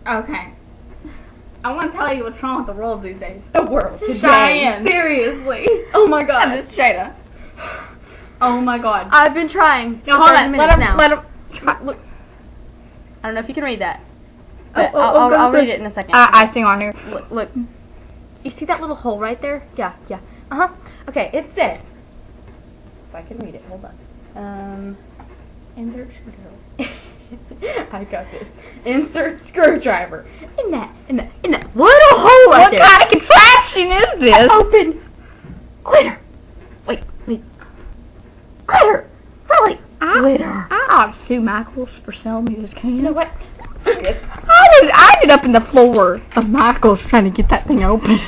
Okay. I want to tell you what's wrong with the world these days. The world today. Cheyenne. Seriously. Oh my god. And this Jada. Oh my god. I've been trying. No, hold for 30 on. minutes now. Let him try. Look. I don't know if you can read that. But Oh, I'll read it in a second. I sing on here. Look. You see that little hole right there? Yeah. Uh-huh. Okay, it says. If I can read it, hold on. Insert screwdriver. I got this. Insert screwdriver. In that little hole right there. What kind of contraption is this? Open. Glitter. Wait. Glitter. Really? Glitter. I have $2 Michaels for selling me this can. You know what? I ended up in the floor of Michael's trying to get that thing open.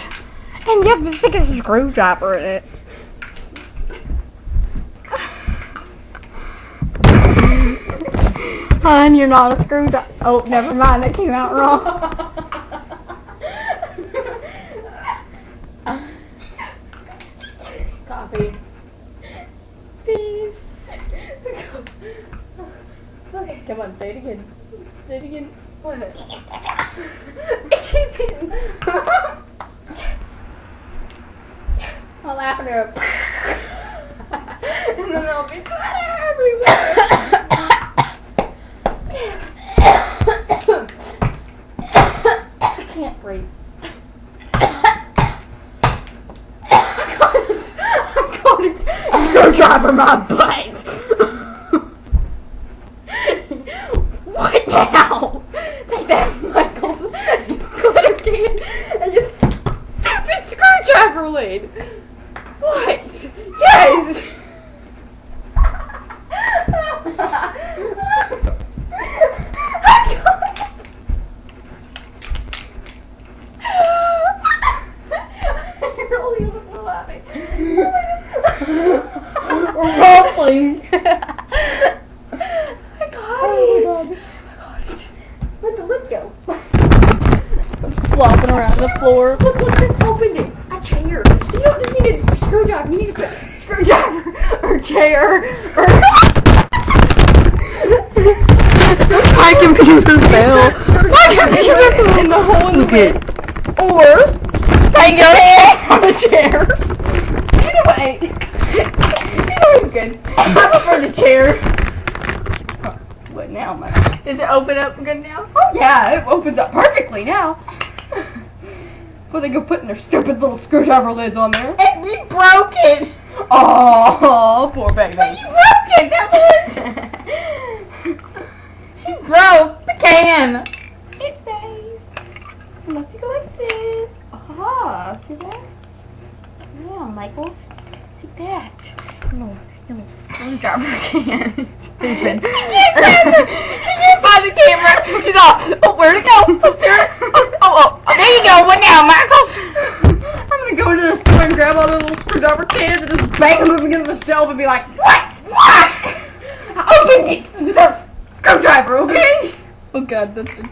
And you have to stick a screwdriver in it. Hon, you're not a screwdriver. Oh, never mind. That came out wrong. Coffee. Peace. Okay, come on, say it again. Say it again. What? I'll laugh at her. And then there'll be glitter everywhere. I can't breathe. I got it. Screwdriver my butt. What now? Take that, Michael. Glitter can and your stupid screwdriver lid. What? Yes. Ruffling. I got it. Where'd the lid go? I'm flopping around the floor. Look, this opened it. A chair. You don't just need a screwdriver. You need a screwdriver or chair or... My computer fell. My computer fell in the hole in the lid. Or hang it on a chair. Anyway. It was good. I prefer the chair. What now, Mike? Does it open up good now? Oh yeah, it opens up perfectly now. Well, they go putting their stupid little screwdriver lids on there. And we broke it. Oh, poor baby. You broke it. That was... She broke the can. It stays. Unless you go like this. Ah, see that? Yeah, Michael. Take that. No, screwdriver can. Stupid. Can you find the camera? He's off. Oh, where'd it go? Oh, there. Oh, there you go. What now, Michaels? I'm gonna go into the store and grab all the little screwdriver cans and just bang them against the shelf and be like, what? I opened it with a screwdriver, okay? Oh God, that's the